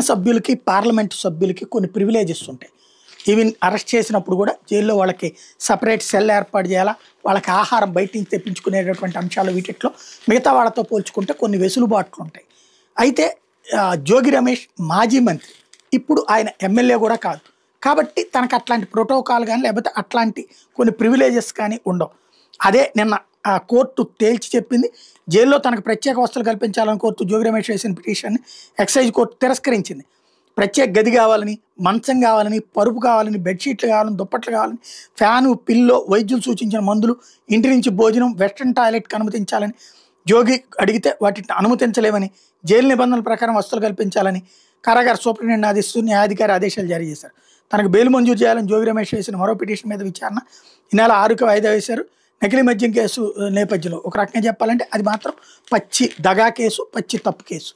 సభ్యులకి పార్లమెంట్ సభ్యులకి కొన్ని ప్రివిలేజెస్ ఉంటాయి. ఈవెన్ అరెస్ట్ చేసినప్పుడు కూడా జైల్లో వాళ్ళకి సపరేట్ సెల్ ఏర్పాటు చేయాలా, వాళ్ళకి ఆహారం బయట నుంచి తెప్పించుకునేటటువంటి అంశాలు వీటిలో మిగతా వాళ్ళతో పోల్చుకుంటే కొన్ని వెసులుబాట్లు ఉంటాయి. అయితే జోగి రమేష్ మాజీ మంత్రి, ఇప్పుడు ఆయన ఎమ్మెల్యే కూడా కాదు కాబట్టి తనకు అట్లాంటి ప్రోటోకాల్ కానీ లేకపోతే అట్లాంటి కొన్ని ప్రివిలేజెస్ కానీ ఉండవు. అదే నిన్న కోర్టు తేల్చి చెప్పింది. జైల్లో తనకు ప్రత్యేక వసతులు కల్పించాలని కోర్టు జోగి రమేష్ వేసిన పిటిషన్ని ఎక్సైజ్ కోర్టు తిరస్కరించింది. ప్రత్యేక గది కావాలని, మంచం కావాలని, పరుపు కావాలని, బెడ్షీట్లు కావాలని, దుప్పట్లు కావాలని, ఫ్యాను, పిల్లో, వైద్యులు సూచించిన మందులు, ఇంటి నుంచి భోజనం, వెస్ట్రన్ టాయిలెట్కి అనుమతించాలని జోగి అడిగితే వాటిని అనుమతించలేమని, జైలు నిబంధనల ప్రకారం వసతులు కల్పించాలని కారాగార సూపరింటెండెంట్ ఆదేశిస్తూ న్యాయాధికారి ఆదేశాలు జారీ చేశారు. తనకు బెయిల్ మంజూరు చేయాలని జోగి రమేష్ వేసిన మరో పిటిషన్ మీద విచారణ ఈ నెల 6కి వాయిదా వేశారు. నకిలీ మద్యం కేసు నేపథ్యంలో ఒక రకంగా చెప్పాలంటే అది మాత్రం పచ్చి దగా కేసు, పచ్చి తప్పు కేసు.